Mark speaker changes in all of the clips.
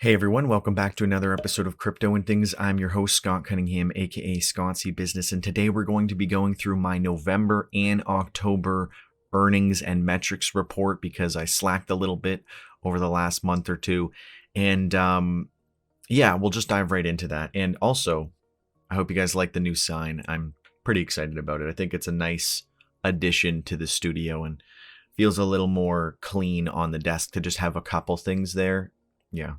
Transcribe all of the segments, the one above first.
Speaker 1: Hey everyone, welcome back to another episode of Crypto and Things. I'm your host, Scott Cunningham, aka Scottsy Business, and today we're going to be going through my November and October earnings and metrics report because I slacked a little bit over the last month or two. And yeah, we'll just dive right into that. And also, I hope you guys like the new sign. I'm pretty excited about it. I think it's a nice addition to the studio and feels a little more clean on the desk to just have a couple things there. Yeah.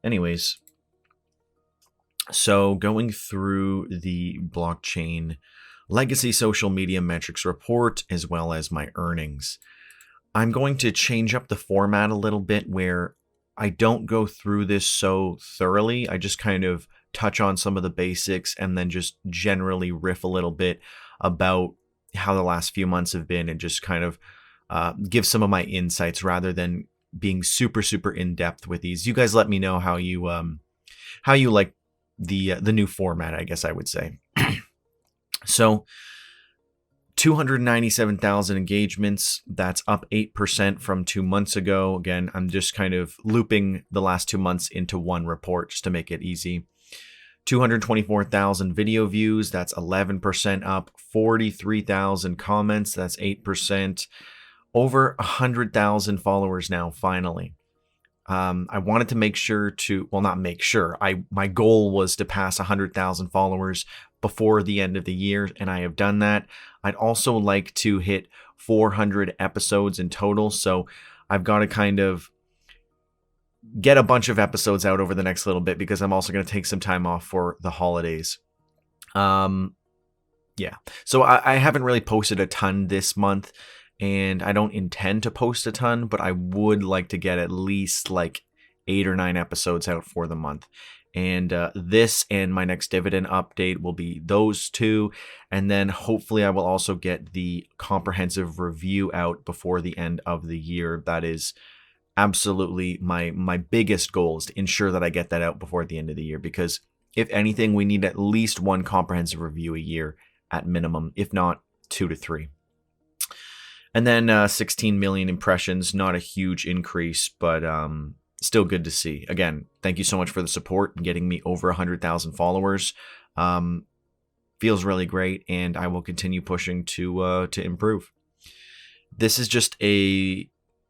Speaker 1: Anyways, so going through the blockchain legacy social media metrics report as well as my earnings, I'm going to change up the format a little bit where I don't go through this so thoroughly. I just kind of touch on some of the basics and then just generally riff a little bit about how the last few months have been and just kind of give some of my insights rather than being super in depth with these. You guys let me know how you like the new format, I guess I would say. So 297,000 engagements, that's up 8% from 2 months ago. Again, I'm just kind of looping the last 2 months into one report just to make it easy. 224,000 video views, that's 11% up. 43,000 comments, that's 8%. Over 100,000 followers now, finally. I wanted to make sure to, well, not make sure. My goal was to pass 100,000 followers before the end of the year, and I have done that. I'd also like to hit 400 episodes in total, so I've got to kind of get a bunch of episodes out over the next little bit because I'm also going to take some time off for the holidays. Yeah, so I haven't really posted a ton this month. And I don't intend to post a ton, but I would like to get at least like 8 or 9 episodes out for the month. And this and my next dividend update will be those two. And then hopefully I will also get the comprehensive review out before the end of the year. That is absolutely my biggest goal, is to ensure that I get that out before the end of the year. Because if anything, we need at least one comprehensive review a year at minimum, if not 2 to 3. And then 16 million impressions, not a huge increase, but still good to see. Again, thank you so much for the support and getting me over 100,000 followers. Feels really great, and I will continue pushing to improve. This is just a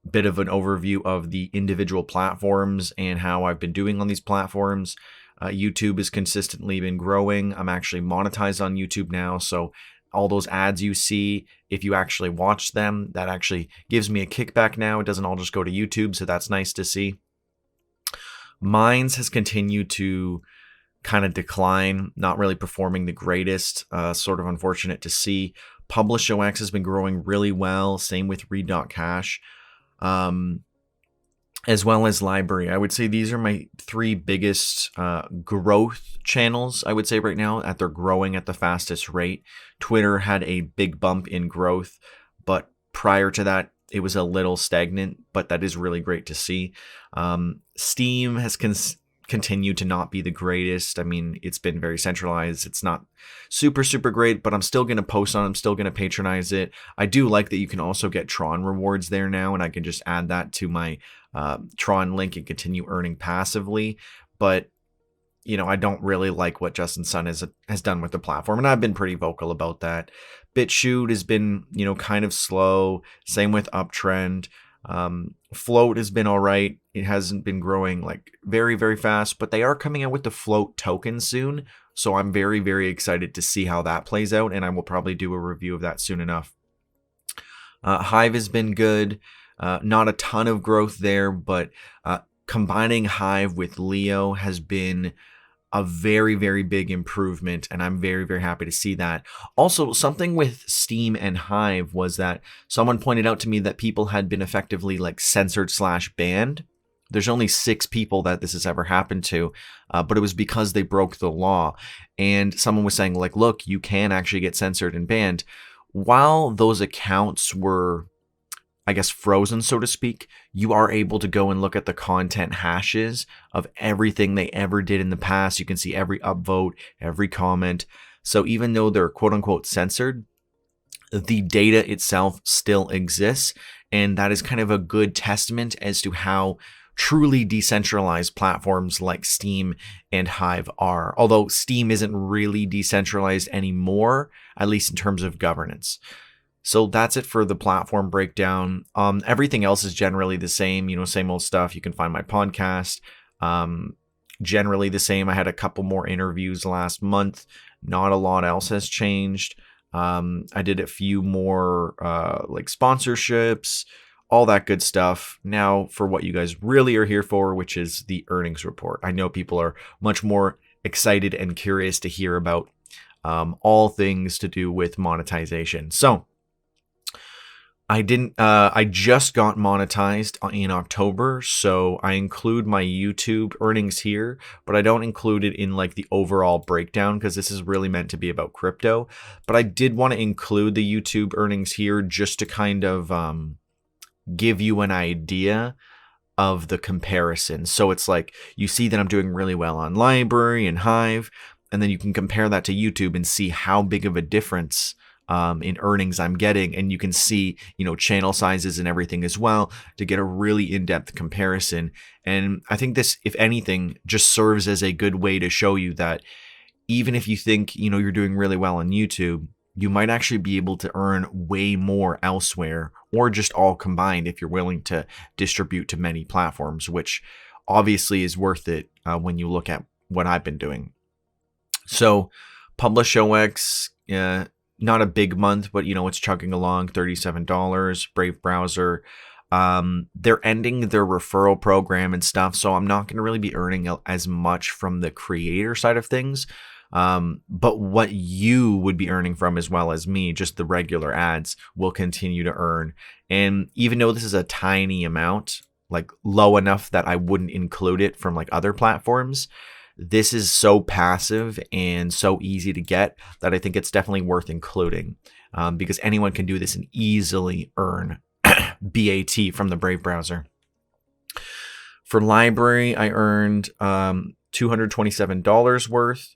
Speaker 1: bit of an overview of the individual platforms and how I've been doing on these platforms. YouTube has consistently been growing. I'm actually monetized on YouTube now, so all those ads you see, if you actually watch them, that actually gives me a kickback now. It doesn't all just go to YouTube, so that's nice to see. Mines has continued to kind of decline, not really performing the greatest, sort of unfortunate to see. PublishOX has been growing really well, same with read.cash, as well as LBRY. I would say these are my 3 biggest growth channels, I would say right now, that they're growing at the fastest rate. Twitter had a big bump in growth, but prior to that, it was a little stagnant, but that is really great to see. Steam has continued to not be the greatest. I mean, it's been very centralized. It's not super great, but I'm still going to post on it. I'm still going to patronize it. I do like that you can also get Tron rewards there now, and I can just add that to my Tron link and continue earning passively. But you know, I don't really like what Justin Sun has done with the platform, and I've been pretty vocal about that. BitChute has been, you know, kind of slow. Same with Uptrend. Float has been all right. It hasn't been growing like very fast, but they are coming out with the Float token soon. So I'm very excited to see how that plays out, and I will probably do a review of that soon enough. Hive has been good. Not a ton of growth there, but combining Hive with Leo has been a very big improvement, and I'm very happy to see that. Also, something with Steam and Hive was that someone pointed out to me that people had been effectively like censored / banned. There's only 6 people that this has ever happened to, but it was because they broke the law. And someone was saying like, look, you can actually get censored and banned. While those accounts were, I guess, frozen, so to speak, you are able to go and look at the content hashes of everything they ever did in the past. You can see every upvote, every comment. So even though they're quote unquote censored, the data itself still exists. And that is kind of a good testament as to how truly decentralized platforms like Steam and Hive are. Although Steam isn't really decentralized anymore, at least in terms of governance. So that's it for the platform breakdown. Everything else is generally the same, same old stuff. You can find my podcast. Generally the same. I had a couple more interviews last month. Not a lot else has changed. I did a few more like sponsorships, all that good stuff. Now for what you guys really are here for, which is the earnings report. I know people are much more excited and curious to hear about all things to do with monetization. So I just got monetized in October, so I include my YouTube earnings here, but I don't include it in like the overall breakdown because this is really meant to be about crypto. But I did want to include the YouTube earnings here just to kind of give you an idea of the comparison. So it's like you see that I'm doing really well on LBRY and Hive, and then you can compare that to YouTube and see how big of a difference in earnings I'm getting, and you can see channel sizes and everything as well to get a really in-depth comparison. And I think this, if anything, just serves as a good way to show you that even if you think you're doing really well on YouTube, you might actually be able to earn way more elsewhere, or just all combined if you're willing to distribute to many platforms, which obviously is worth it when you look at what I've been doing. So Publish OX, not a big month, but it's chugging along. $37. Brave Browser. They're ending their referral program and stuff, so I'm not going to really be earning as much from the creator side of things. But what you would be earning from, as well as me, just the regular ads, will continue to earn. And even though this is a tiny amount, like low enough that I wouldn't include it from like other platforms, this is so passive and so easy to get that I think it's definitely worth including, because anyone can do this and easily earn BAT from the Brave browser. For LBRY, I earned $227 worth.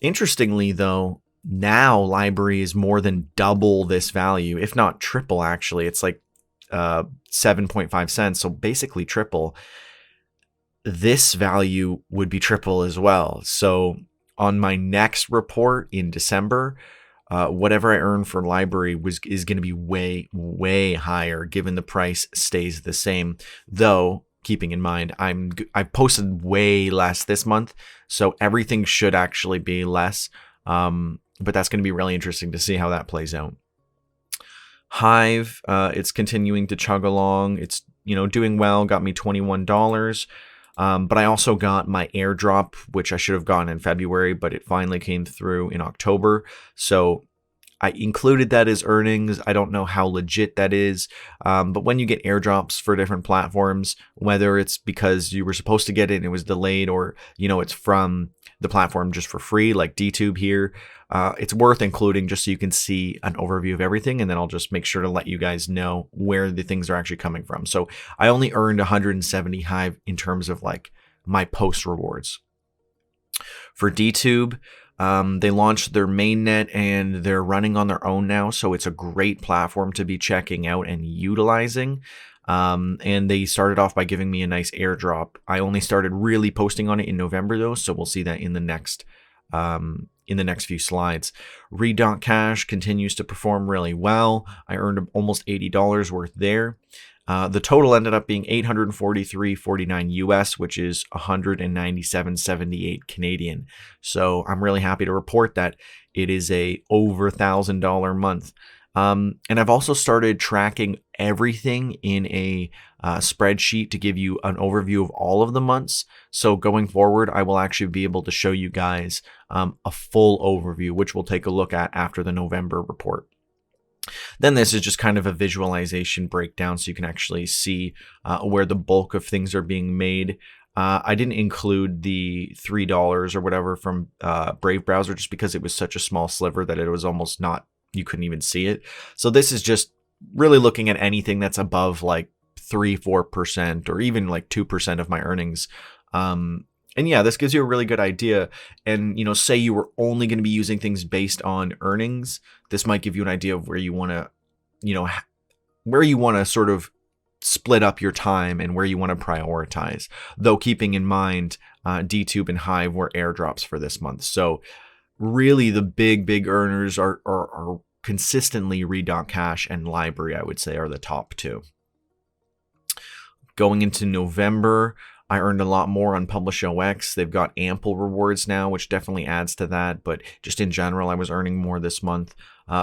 Speaker 1: Interestingly, though, now LBRY is more than double this value, if not triple, actually. It's like 7.5 cents, so basically triple. This value would be triple as well. So on my next report in December, whatever I earn for LBRY is going to be way, way higher, given the price stays the same. Though, keeping in mind, I posted way less this month, so everything should actually be less. But that's going to be really interesting to see how that plays out. Hive, it's continuing to chug along. It's doing well. Got me $21. But I also got my airdrop, which I should have gotten in February, but it finally came through in October. So I included that as earnings. I don't know how legit that is. But when you get airdrops for different platforms, whether it's because you were supposed to get it and it was delayed, or, it's from the platform just for free, like DTube here, it's worth including just so you can see an overview of everything. And then I'll just make sure to let you guys know where the things are actually coming from. So I only earned 170 Hive in terms of like my post rewards. For DTube, they launched their mainnet and they're running on their own now. So it's a great platform to be checking out and utilizing. And they started off by giving me a nice airdrop. I only started really posting on it in November though, so we'll see that in the next few slides. Read.cash continues to perform really well. I earned almost $80 worth there. The total ended up being $843.49 US, which is $197.78 Canadian. So I'm really happy to report that it is a over $1,000 month. And I've also started tracking everything in a spreadsheet to give you an overview of all of the months. So going forward, I will actually be able to show you guys a full overview, which we'll take a look at after the November report. Then this is just kind of a visualization breakdown so you can actually see where the bulk of things are being made. I didn't include the $3 or whatever from Brave Browser just because it was such a small sliver that it was almost not, you couldn't even see it. So this is just really looking at anything that's above like 3-4% or even like 2% of my earnings. And yeah, this gives you a really good idea. And, say you were only going to be using things based on earnings, this might give you an idea of where you want to, where you want to sort of split up your time and where you want to prioritize, though keeping in mind DTube and Hive were airdrops for this month. So really the big earners are consistently read.cash and LBRY, I would say, are the top two. Going into November, I earned a lot more on PublishOX. They've got AMPL rewards now, which definitely adds to that. But just in general, I was earning more this month.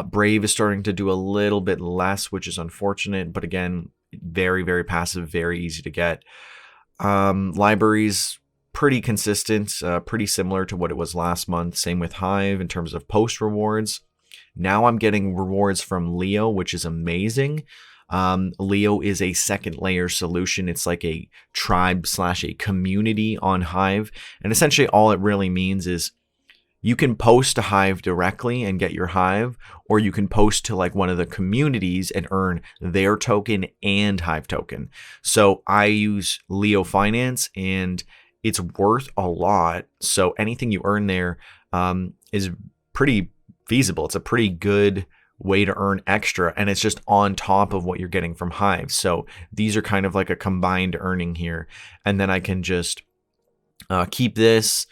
Speaker 1: Brave is starting to do a little bit less, which is unfortunate. But again, very passive, very easy to get. LBRY's pretty consistent, pretty similar to what it was last month. Same with Hive in terms of post rewards. Now I'm getting rewards from Leo, which is amazing. Leo is a second layer solution. It's like a tribe / a community on Hive. And essentially all it really means is you can post to Hive directly and get your Hive, or you can post to like one of the communities and earn their token and Hive token. So I use Leo Finance and it's worth a lot. So anything you earn there is pretty feasible. It's a pretty good way to earn extra, and it's just on top of what you're getting from Hive. So these are kind of like a combined earning here, and then I can just keep this,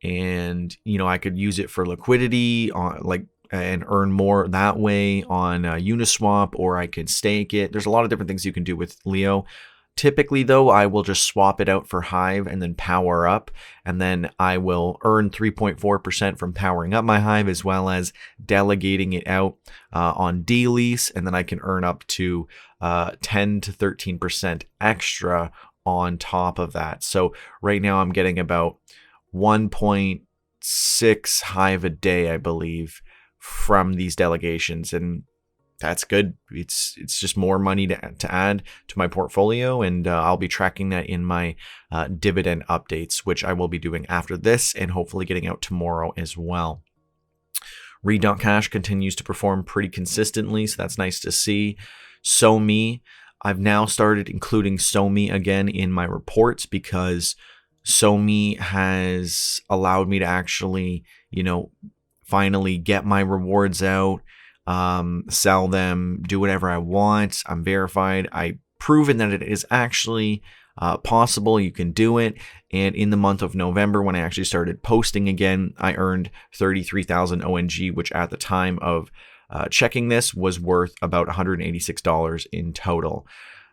Speaker 1: and I could use it for liquidity on and earn more that way on Uniswap, or I could stake it. There's a lot of different things you can do with Leo. Typically, though, I will just swap it out for Hive and then power up, and then I will earn 3.4% from powering up my Hive, as well as delegating it out on D-Lease, and then I can earn up to 10 to 13% extra on top of that. So right now I'm getting about 1.6 Hive a day, I believe, from these delegations, and that's good. It's just more money to add to my portfolio, and I'll be tracking that in my dividend updates, which I will be doing after this and hopefully getting out tomorrow as well. Read.cash continues to perform pretty consistently, so that's nice to see. Somee, I've now started including Somee again in my reports because Somee has allowed me to actually, finally get my rewards out, sell them, do whatever I want. I'm verified. I've proven that it is actually possible. You can do it. And in the month of November, when I actually started posting again, I earned 33,000 ONG, which at the time of checking this was worth about $186 in total.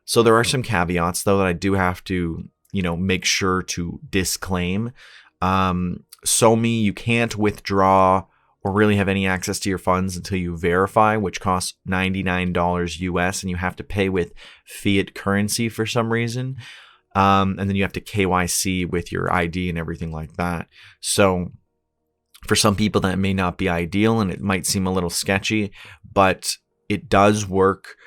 Speaker 1: So there are some caveats, though, that I do have to, make sure to disclaim. Somee, you can't withdraw or really have any access to your funds until you verify, which costs $99 US, and you have to pay with fiat currency for some reason. And then you have to KYC with your ID and everything like that. So for some people that may not be ideal and it might seem a little sketchy, but it does work,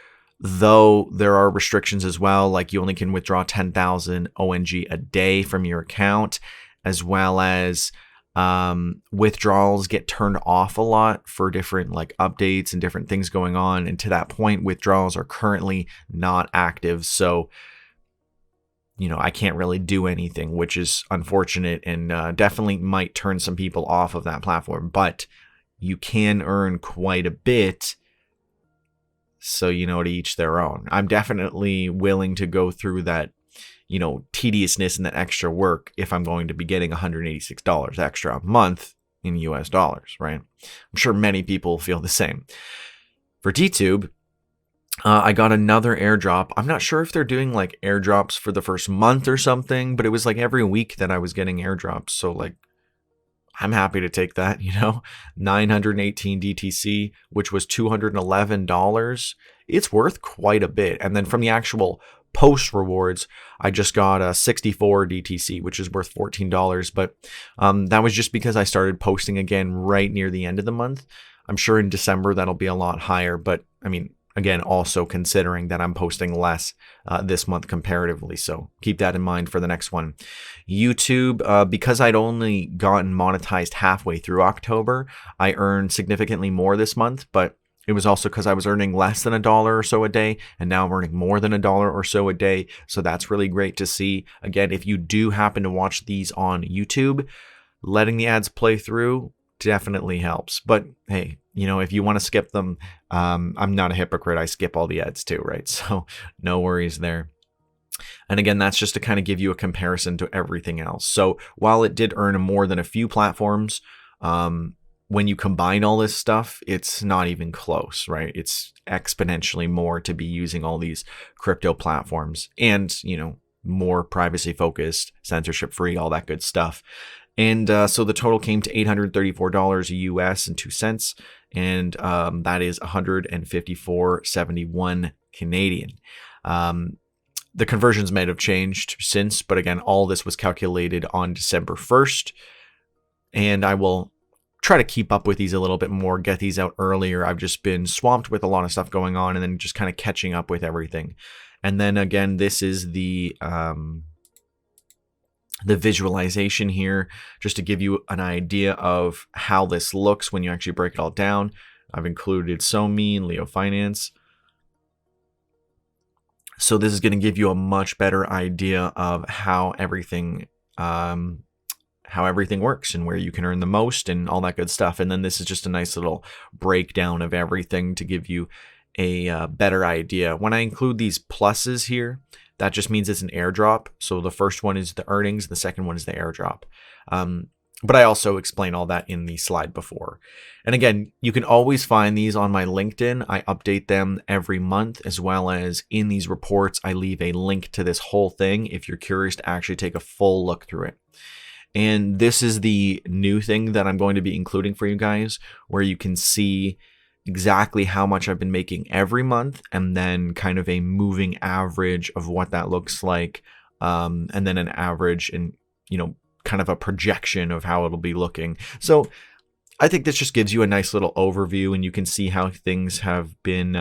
Speaker 1: though there are restrictions as well. Like you only can withdraw 10,000 ONG a day from your account, as well as withdrawals get turned off a lot for different updates and different things going on. And to that point, withdrawals are currently not active. So, I can't really do anything, which is unfortunate and definitely might turn some people off of that platform. But you can earn quite a bit. So, to each their own. I'm definitely willing to go through that tediousness and that extra work if I'm going to be getting $186 extra a month in US dollars, right? I'm sure many people feel the same. For DTube, I got another airdrop. I'm not sure if they're doing airdrops for the first month or something, but it was every week that I was getting airdrops. So I'm happy to take that, 918 DTC, which was $211. It's worth quite a bit. And then from the actual post rewards, I just got a 64 DTC, which is worth $14. But that was just because I started posting again right near the end of the month. I'm sure in December that'll be a lot higher. But I mean, again, also considering that I'm posting less this month comparatively. So keep that in mind for the next one. YouTube, because I'd only gotten monetized halfway through October, I earned significantly more this month, but it was also because I was earning less than $1 or so a day, and now I'm earning more than $1 or so a day. So that's really great to see. Again, if you do happen to watch these on YouTube, letting the ads play through definitely helps. But hey, if you want to skip them, I'm not a hypocrite. I skip all the ads too, right? So no worries there. And again, that's just to kind of give you a comparison to everything else. So while it did earn more than a few platforms, when you combine all this stuff, it's not even close, right? It's exponentially more to be using all these crypto platforms and, more privacy focused, censorship free, all that good stuff. And so the total came to $834 US and 2 cents. And that is 154.71 Canadian. The conversions might have changed since, but again, all this was calculated on December 1st. And I will try to keep up with these a little bit more, get these out earlier. I've just been swamped with a lot of stuff going on and then just kind of catching up with everything. And then again, this is the visualization here, just to give you an idea of how this looks when you actually break it all down. I've included SoMe and Leo Finance. So this is going to give you a much better idea of how everything works and where you can earn the most and all that good stuff. And then this is just a nice little breakdown of everything to give you a better idea. When I include these pluses here, that just means it's an airdrop. So the first one is the earnings, the second one is the airdrop. But I also explain all that in the slide before. And again, you can always find these on my LinkedIn. I update them every month, as well as in these reports, I leave a link to this whole thing if you're curious to actually take a full look through it. And this is the new thing that I'm going to be including for you guys, where you can see exactly how much I've been making every month, and then kind of a moving average of what that looks like, and then an average and, kind of a projection of how it'll be looking. So I think this just gives you a nice little overview, and you can see how things have been,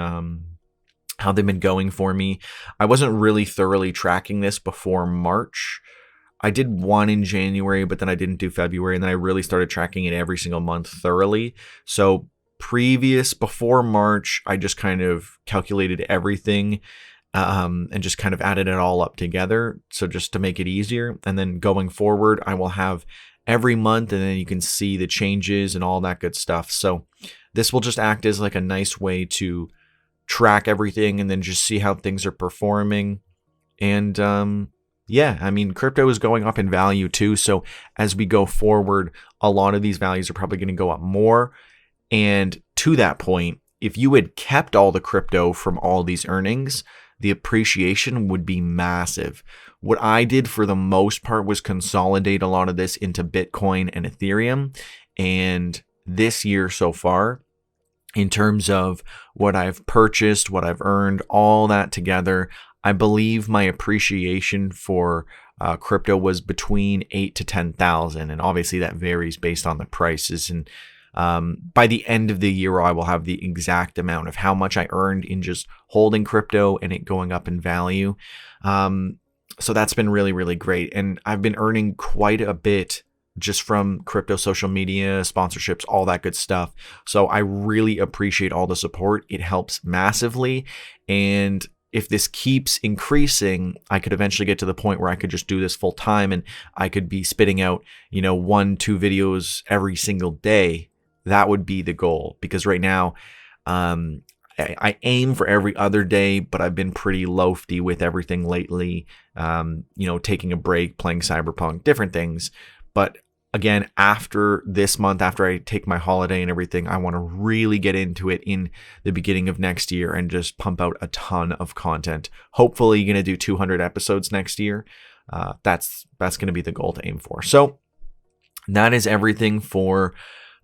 Speaker 1: how they've been going for me. I wasn't really thoroughly tracking this before March. I did one in January, but then I didn't do February, and then I really started tracking it every single month thoroughly. So before March, I just kind of calculated everything and just kind of added it all up together. So just to make it easier. And then going forward, I will have every month, and then you can see the changes and all that good stuff. So this will just act as like a nice way to track everything and then just see how things are performing. And yeah, I mean, crypto is going up in value too. So as we go forward, a lot of these values are probably going to go up more. And to that point, if you had kept all the crypto from all these earnings, the appreciation would be massive. What I did for the most part was consolidate a lot of this into Bitcoin and Ethereum. And this year so far, in terms of what I've purchased, what I've earned, all that together, I believe my appreciation for crypto was between 8,000 to 10,000. And obviously that varies based on the prices. And by the end of the year, I will have the exact amount of how much I earned in just holding crypto and it going up in value. So that's been really, really great. And I've been earning quite a bit just from crypto, social media, sponsorships, all that good stuff. So I really appreciate all the support. It helps massively. And if this keeps increasing, I could eventually get to the point where I could just do this full time and I could be spitting out, 1-2 videos every single day. That would be the goal, because right now I aim for every other day, but I've been pretty lofty with everything lately, taking a break, playing Cyberpunk, different things. But again, after this month, after I take my holiday and everything, I want to really get into it in the beginning of next year and just pump out a ton of content. Hopefully going to do 200 episodes next year. That's going to be the goal to aim for. So that is everything for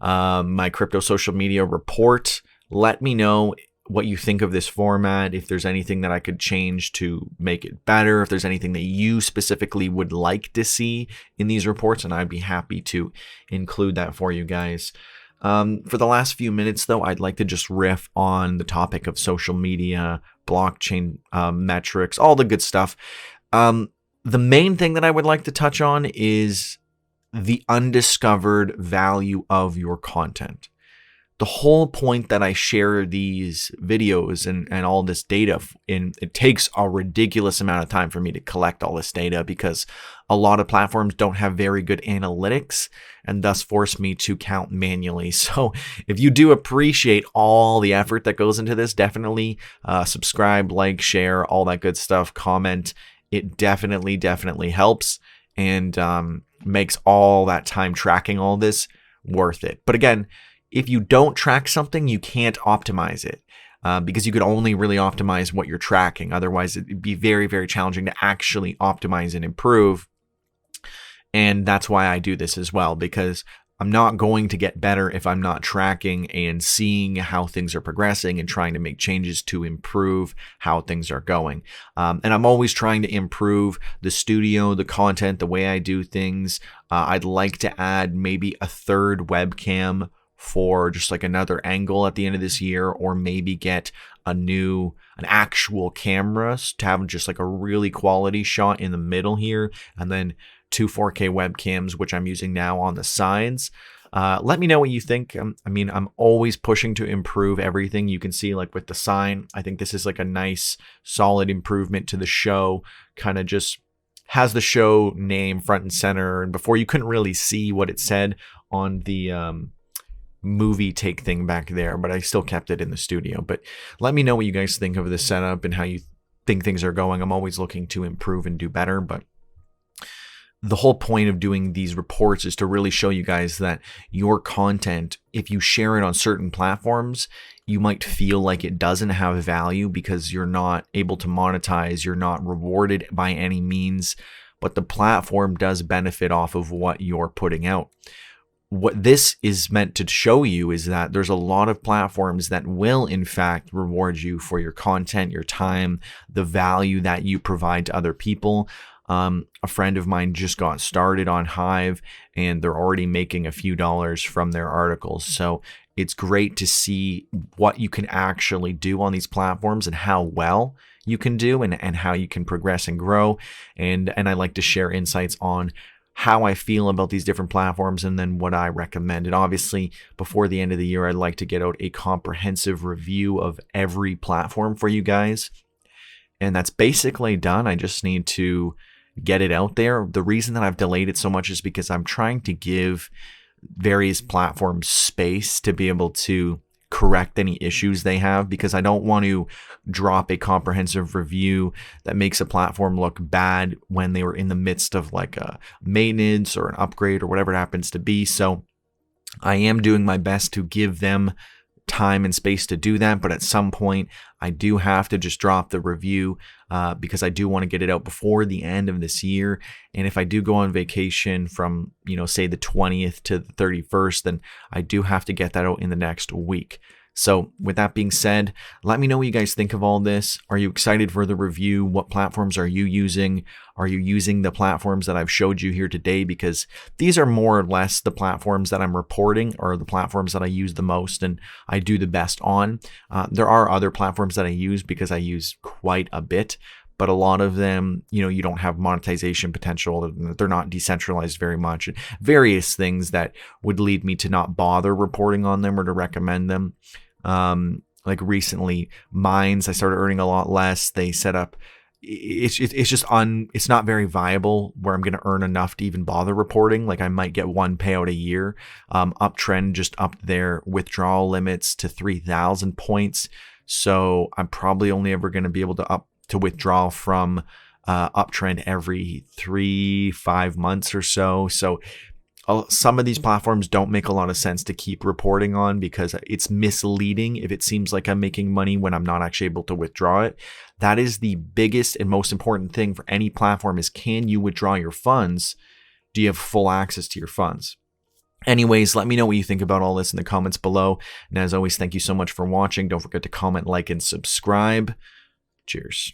Speaker 1: my crypto social media report. Let me know what you think of this format, if there's anything that I could change to make it better, if there's anything that you specifically would like to see in these reports, and I'd be happy to include that for you guys. For the last few minutes, though, I'd like to just riff on the topic of social media, blockchain metrics, all the good stuff. The main thing that I would like to touch on is the undiscovered value of your content. The whole point that I share these videos and all this data, it takes a ridiculous amount of time for me to collect all this data, because a lot of platforms don't have very good analytics and thus force me to count manually. So if you do appreciate all the effort that goes into this, definitely subscribe, like, share, all that good stuff, comment, it definitely helps and makes all that time tracking all this worth it. But again, if you don't track something, you can't optimize it. Because you could only really optimize what you're tracking. Otherwise, it'd be very challenging to actually optimize and improve. And that's why I do this as well, because I'm not going to get better if I'm not tracking and seeing how things are progressing and trying to make changes to improve how things are going. And I'm always trying to improve the studio, the content, the way I do things. I'd like to add maybe a third webcam for just like another angle at the end of this year, or maybe get an actual camera to have just like a really quality shot in the middle here, and then 2 4K webcams, which I'm using now, on the sides. Let me know what you think. I'm always pushing to improve everything. You can see, like with the sign, I think this is like a nice solid improvement to the show. Kind of just has the show name front and center, and before you couldn't really see what it said on the movie take thing back there, but I still kept it in the studio. But let me know what you guys think of this setup and how you think things are going. I'm always looking to improve and do better, but the whole point of doing these reports is to really show you guys that your content, if you share it on certain platforms, you might feel like it doesn't have value because you're not able to monetize, you're not rewarded by any means, but the platform does benefit off of what you're putting out. What this is meant to show you is that there's a lot of platforms that will in fact reward you for your content, your time, the value that you provide to other people. A friend of mine just got started on Hive and they're already making a few dollars from their articles. So it's great to see what you can actually do on these platforms and how well you can do, and how you can progress and grow. And I like to share insights on how I feel about these different platforms and then what I recommend. And obviously, before the end of the year, I'd like to get out a comprehensive review of every platform for you guys. And that's basically done. I just need to get it out there. The reason that I've delayed it so much is because I'm trying to give various platforms space to be able to correct any issues they have, because I don't want to drop a comprehensive review that makes a platform look bad when they were in the midst of like a maintenance or an upgrade or whatever it happens to be. So I am doing my best to give them time and space to do that, but at some point I do have to just drop the review because I do want to get it out before the end of this year. And if I do go on vacation from, say the 20th to the 31st, then I do have to get that out in the next week. So with that being said, let me know what you guys think of all this. Are you excited for the review? What platforms are you using? Are you using the platforms that I've showed you here today? Because these are more or less the platforms that I'm reporting, or the platforms that I use the most and I do the best on. There are other platforms that I use because I use quite a bit, but a lot of them, you don't have monetization potential. They're not decentralized very much, and various things that would lead me to not bother reporting on them or to recommend them. Like recently, Mines, I started earning a lot less. They set up, it's not very viable where I'm going to earn enough to even bother reporting. Like I might get one payout a year. Uptrend just upped their withdrawal limits to 3,000 points. So I'm probably only ever going to be able to withdraw from Uptrend every 3-5 months or so. So some of these platforms don't make a lot of sense to keep reporting on because it's misleading if it seems like I'm making money when I'm not actually able to withdraw it. That is the biggest and most important thing for any platform is, can you withdraw your funds? Do you have full access to your funds? Anyways, let me know what you think about all this in the comments below. And as always, thank you so much for watching. Don't forget to comment, like, and subscribe. Cheers.